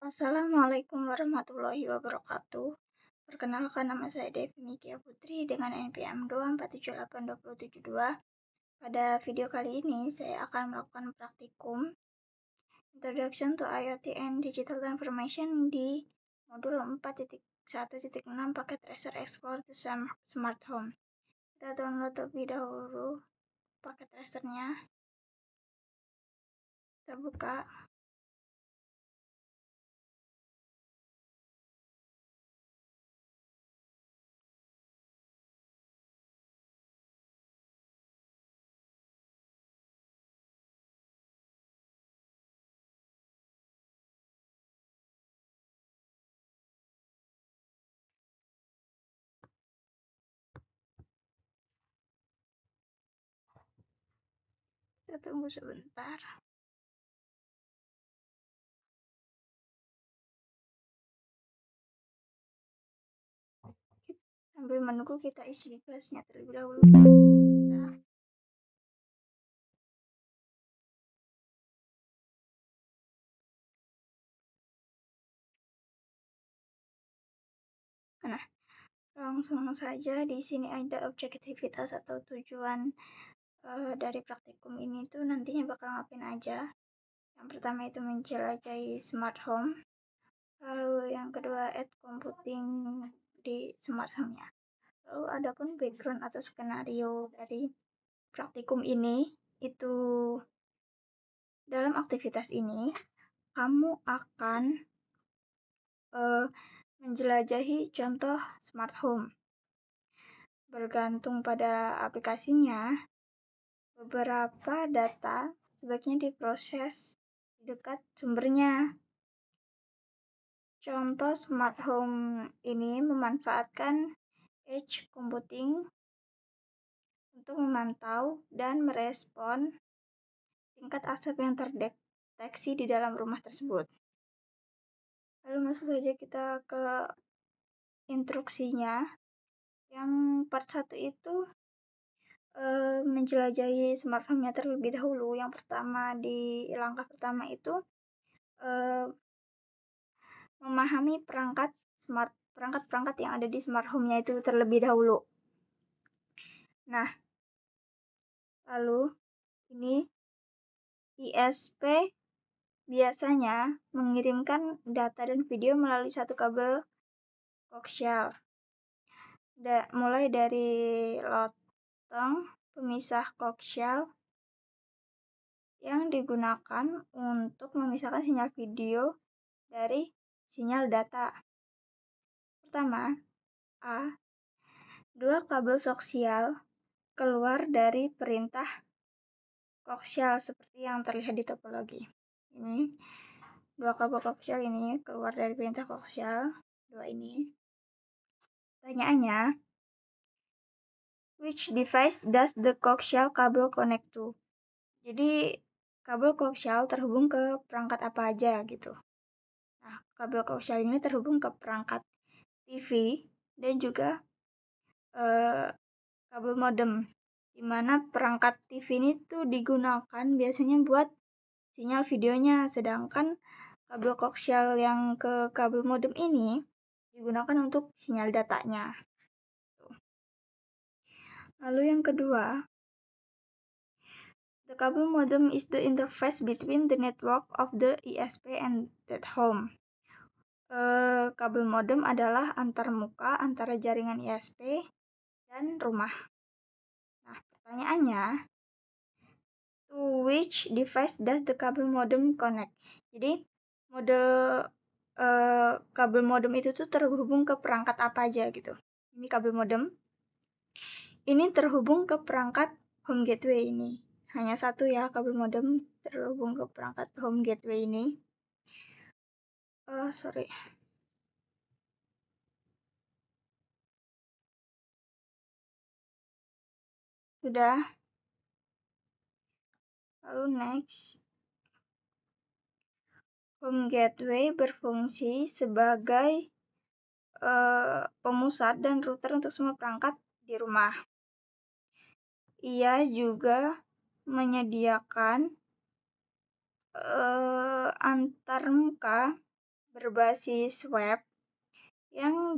Assalamualaikum warahmatullahi wabarakatuh. Perkenalkan, nama saya Devi Nikia Putri dengan NPM 2478272. Pada video kali ini saya akan melakukan praktikum Introduction to IoT and Digital Transformation di modul 4.1.6 paket Razer Explore to Smart Home. Kita download terlebih dahulu paket Razernya. Kita buka. Kita tunggu sebentar. Sambil menunggu, kita isi gasnya terlebih dahulu. Nah, langsung saja di sini ada objektivitas atau tujuan dari praktikum ini tuh nantinya bakal ngapain aja. Yang pertama itu menjelajahi smart home. Lalu yang kedua add computing di smart home-nya. Lalu ada pun background atau skenario dari praktikum ini itu dalam aktivitas ini kamu akan menjelajahi contoh smart home. Bergantung pada aplikasinya, beberapa data sebaiknya diproses di dekat sumbernya. Contoh smart home ini memanfaatkan edge computing untuk memantau dan merespon tingkat asap yang terdeteksi di dalam rumah tersebut. Lalu masuk saja kita ke instruksinya. Yang part 1 itu menjelajahi smart home-nya terlebih dahulu. Yang pertama di langkah pertama itu memahami perangkat-perangkat yang ada di smart home-nya itu terlebih dahulu. Nah, lalu ini ISP biasanya mengirimkan data dan video melalui satu kabel koaksial. Mulai dari loteng pemisah koaksial yang digunakan untuk memisahkan sinyal video dari sinyal data. Pertama, A. Dua kabel koaksial keluar dari perintah koaksial seperti yang terlihat di topologi. Ini dua kabel koaksial ini keluar dari perintah koaksial, dua ini. Pertanyaannya, which device does the coaxial cable connect to? Jadi kabel koaksial terhubung ke perangkat apa aja gitu. Nah, kabel koaksial ini terhubung ke perangkat TV dan juga kabel modem, di mana perangkat TV ini tuh digunakan biasanya buat sinyal videonya, sedangkan kabel koaksial yang ke kabel modem ini digunakan untuk sinyal datanya. Lalu yang kedua, the cable modem is the interface between the network of the ISP and that home. Kabel modem adalah antarmuka antara jaringan ISP dan rumah. Nah, pertanyaannya, to which device does the cable modem connect? Jadi, kabel modem itu tuh terhubung ke perangkat apa aja gitu. Ini kabel modem. Ini terhubung ke perangkat home gateway ini. Hanya satu ya kabel modem terhubung ke perangkat home gateway ini. Sudah. Lalu next. Home gateway berfungsi sebagai pemusat dan router untuk semua perangkat di rumah. Ia juga menyediakan antarmuka berbasis web yang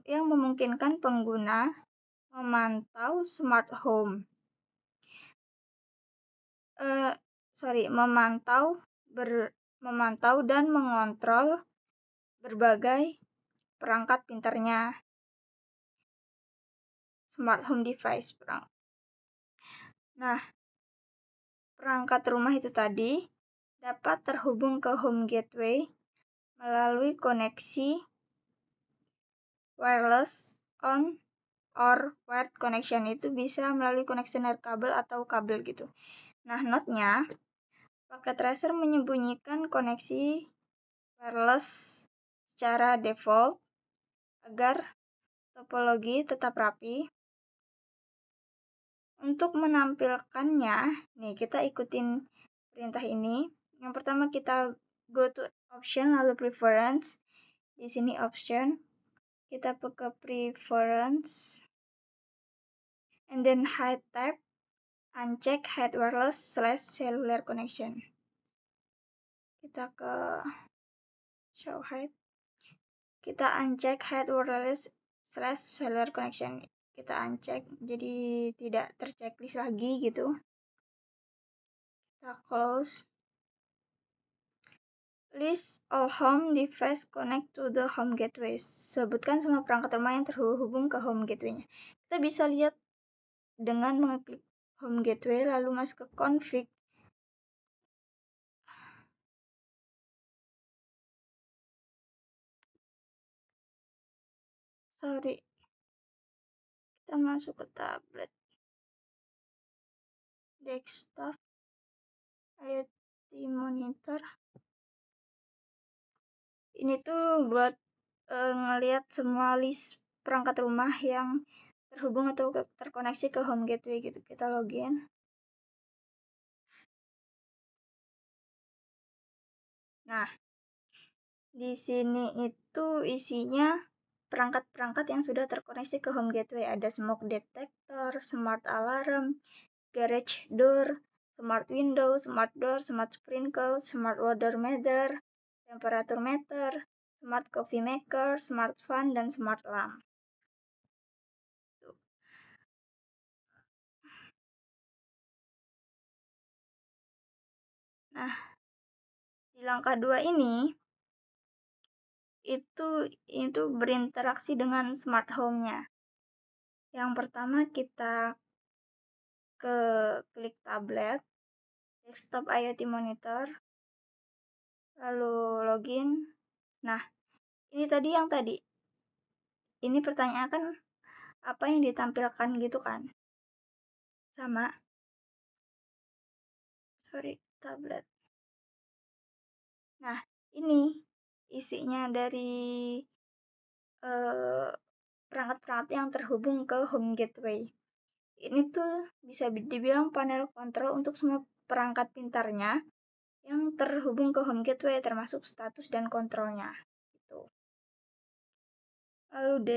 memungkinkan pengguna memantau smart home. Memantau dan mengontrol berbagai perangkat pintarnya, smart home device. Nah, perangkat rumah itu tadi dapat terhubung ke home gateway melalui koneksi wireless on or wired connection. Itu bisa melalui koneksi kabel atau kabel gitu. Nah, note-nya, paket tracer menyembunyikan koneksi wireless secara default agar topologi tetap rapi. Untuk menampilkannya, nih kita ikutin perintah ini. Yang pertama kita go to option lalu preference. Di sini option, kita ke preference and then hide tab, uncheck hide wireless/cellular connection. Kita ke show hide. Kita uncheck hide wireless/cellular connection. Kita uncheck jadi tidak terchecklist lagi gitu. Kita close. List all home device connect to the home gateway. Sebutkan semua perangkat rumah yang terhubung ke home gateway-nya. Kita bisa lihat dengan mengeklik home gateway lalu masuk ke config. Kita masuk ke tablet, desktop, IoT monitor. Ini tuh buat ngelihat semua list perangkat rumah yang terhubung atau terkoneksi ke home gateway gitu. Kita login. Nah, di sini itu isinya perangkat-perangkat yang sudah terkoneksi ke home gateway. Ada smoke detector, smart alarm, garage door, smart window, smart door, smart sprinkle, smart water meter, temperature meter, smart coffee maker, smart fan, dan smart lamp. Nah, di langkah 2 ini itu berinteraksi dengan smart home-nya. Yang pertama kita ke klik tablet, desktop IoT monitor, lalu login. Nah, ini tadi yang tadi. Ini pertanyaan kan apa yang ditampilkan gitu kan? Sama. Tablet. Nah, ini isinya dari perangkat-perangkat yang terhubung ke home gateway. Ini tuh bisa dibilang panel kontrol untuk semua perangkat pintarnya yang terhubung ke home gateway, termasuk status dan kontrolnya. Gitu. Lalu D,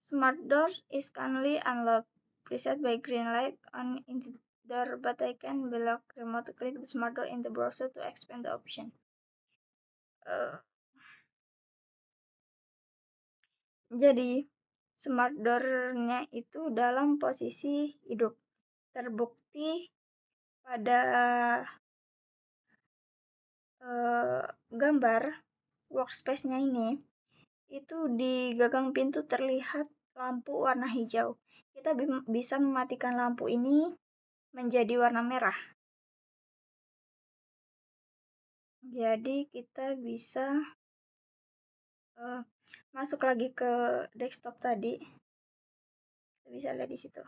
smart door is currently unlocked. Preset by green light on in the door, but I can block remote click the smart door in the browser to expand the option. Jadi, smart door-nya itu dalam posisi hidup. Terbukti pada gambar workspace-nya ini, itu di gagang pintu terlihat lampu warna hijau. Kita bisa mematikan lampu ini menjadi warna merah. Jadi kita bisa masuk lagi ke desktop tadi. Kita bisa lihat di situ.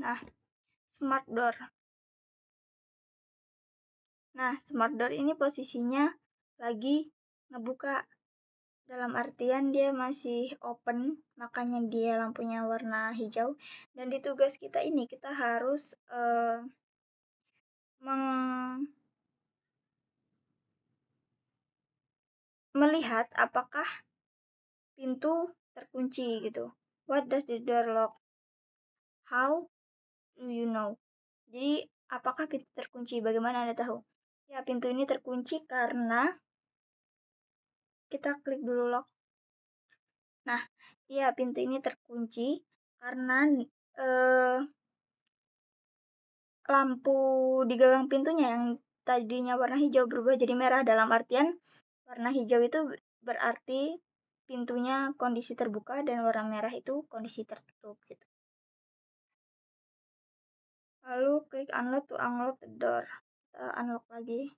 Nah, smart door. Nah, smart door ini posisinya lagi ngebuka Dalam artian dia masih open, makanya dia lampunya warna hijau. Dan di tugas kita ini kita harus melihat apakah pintu terkunci gitu. What does the door lock? How do you know? Jadi, apakah pintu terkunci? Bagaimana Anda tahu? Ya, pintu ini terkunci karena kita klik dulu lock. Nah, iya pintu ini terkunci karena eh, lampu di gagang pintunya yang tadinya warna hijau berubah jadi merah, dalam artian warna hijau itu berarti pintunya kondisi terbuka dan warna merah itu kondisi tertutup gitu. Lalu klik unlock to unlock the door. Kita unlock lagi.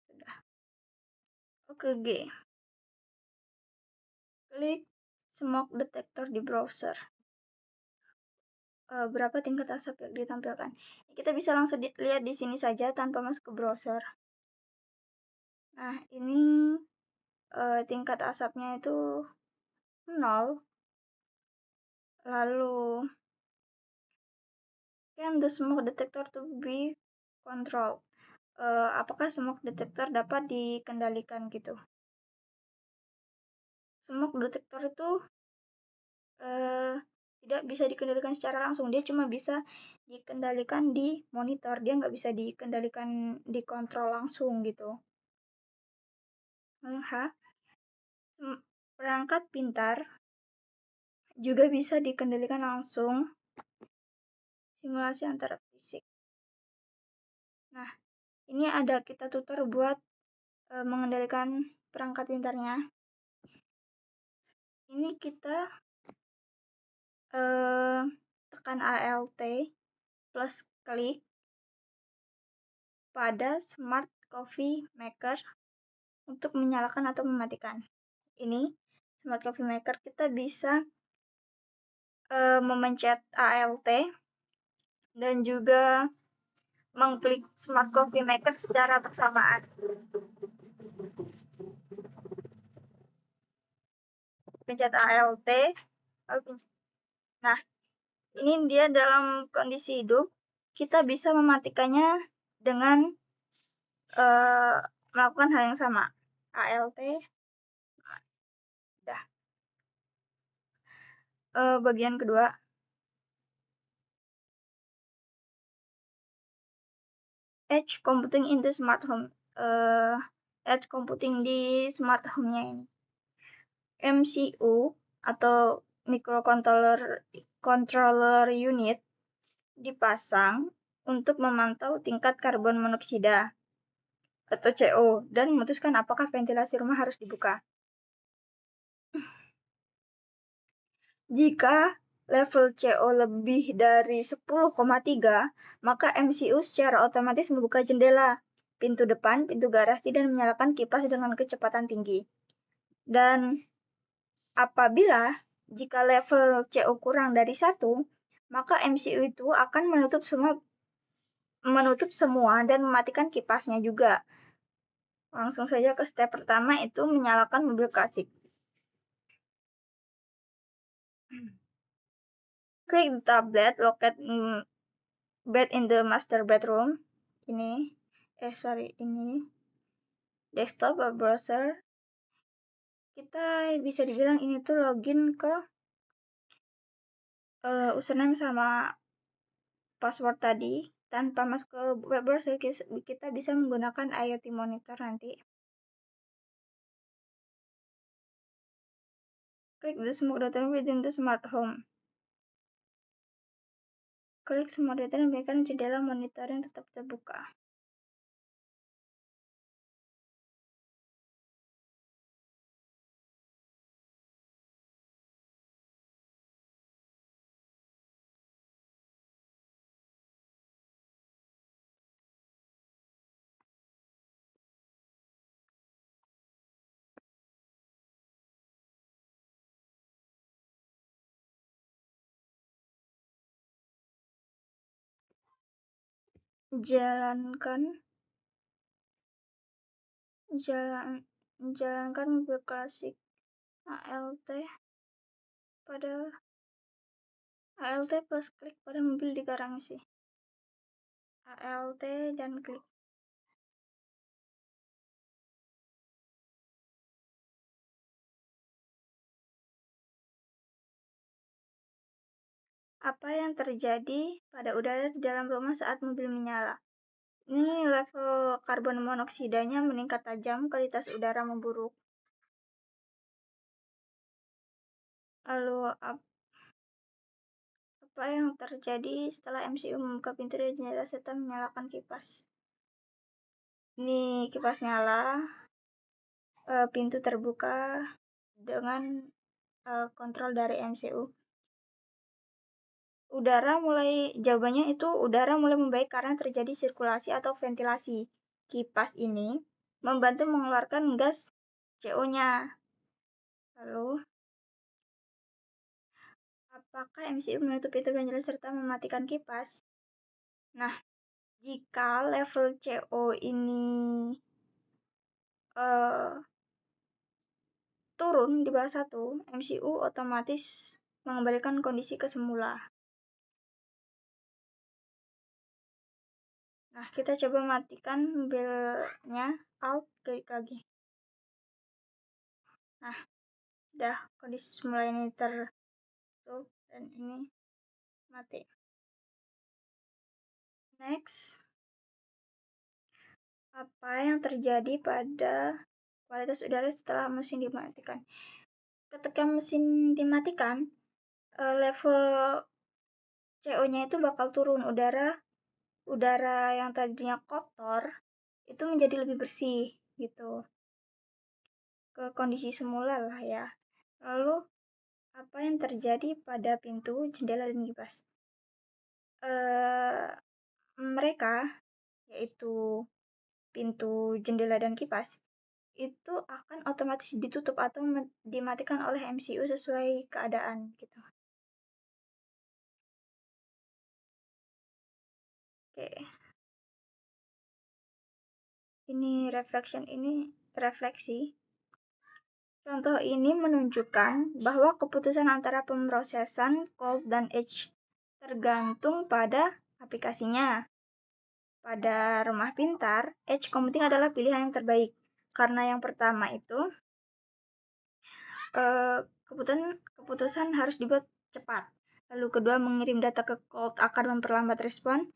Sudah. Oke, G. Klik smoke detector di browser. Berapa tingkat asap yang ditampilkan? Kita bisa langsung lihat di sini saja tanpa masuk ke browser. Nah, ini tingkat asapnya itu 0. Lalu, can the smoke detector to be controlled? Apakah smoke detector dapat dikendalikan gitu? Smoke detector itu tidak bisa dikendalikan secara langsung, dia cuma bisa dikendalikan di monitor, dia nggak bisa dikendalikan, dikontrol langsung gitu. H, perangkat pintar juga bisa dikendalikan langsung, simulasi antara fisik. Nah, ini ada kita tutor buat mengendalikan perangkat pintarnya. Ini kita tekan Alt plus klik pada Smart Coffee Maker untuk menyalakan atau mematikan. Ini Smart Coffee Maker kita bisa memencet Alt dan juga mengklik Smart Coffee Maker secara bersamaan. Pencet Alt, nah ini dia dalam kondisi hidup, kita bisa mematikannya dengan melakukan hal yang sama. Alt, udah. Bagian kedua, Edge Computing in the Smart Home. Edge Computing di Smart Home-nya ini. MCU atau Microcontroller Unit dipasang untuk memantau tingkat karbon monoksida atau CO dan memutuskan apakah ventilasi rumah harus dibuka. Jika level CO lebih dari 10,3, maka MCU secara otomatis membuka jendela, pintu depan, pintu garasi, dan menyalakan kipas dengan kecepatan tinggi. Dan apabila jika level CO kurang dari 1, maka MCU itu akan menutup semua dan mematikan kipasnya juga. Langsung saja ke step pertama, itu menyalakan mobil klasik. Klik tablet, locate bed in the master bedroom. Ini desktop atau browser. Kita bisa dibilang ini tuh login ke username sama password tadi. Tanpa masuk ke web browser, kita bisa menggunakan IoT monitor nanti. Klik the smoke detector within the smart home. Klik smoke detector dan biarkan jendela monitor yang tetap terbuka. Jalankan menjalankan mobil klasik ALT pada ALT plus klik pada mobil di garasi. ALT dan klik. Apa yang terjadi pada udara di dalam rumah saat mobil menyala? Ini level karbon monoksidanya meningkat tajam, kualitas udara memburuk. Lalu apa yang terjadi setelah MCU membuka pintu dan jendela serta menyalakan kipas? Ini kipas nyala, pintu terbuka dengan kontrol dari MCU. Jawabannya itu udara mulai membaik karena terjadi sirkulasi atau ventilasi. Kipas ini membantu mengeluarkan gas CO-nya. Lalu, apakah MCU menutup pintu dan jendela serta mematikan kipas? Nah, jika level CO ini turun di bawah 1, MCU otomatis mengembalikan kondisi ke semula. Nah, kita coba matikan mobilnya, Alt, klik lagi. Nah, udah kondisi semula ini tertutup dan ini mati. Next, apa yang terjadi pada kualitas udara setelah mesin dimatikan? Ketika mesin dimatikan, level CO-nya itu bakal turun. Udara yang tadinya kotor itu menjadi lebih bersih gitu, ke kondisi semula lah ya. Lalu apa yang terjadi pada pintu, jendela, dan kipas? Mereka, yaitu pintu, jendela, dan kipas, itu akan otomatis ditutup atau dimatikan oleh MCU sesuai keadaan gitu. Oke. Ini refleksi. Contoh ini menunjukkan bahwa keputusan antara pemrosesan cold dan edge tergantung pada aplikasinya. Pada rumah pintar, edge computing adalah pilihan yang terbaik. Karena yang pertama itu, keputusan harus dibuat cepat. Lalu kedua, mengirim data ke cold akan memperlambat respon.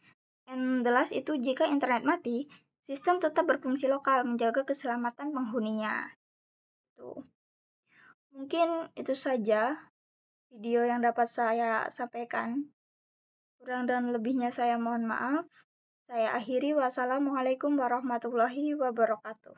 And the last itu, jika internet mati, sistem tetap berfungsi lokal, menjaga keselamatan penghuninya. Tuh. Mungkin itu saja video yang dapat saya sampaikan. Kurang dan lebihnya saya mohon maaf. Saya akhiri. Wassalamualaikum warahmatullahi wabarakatuh.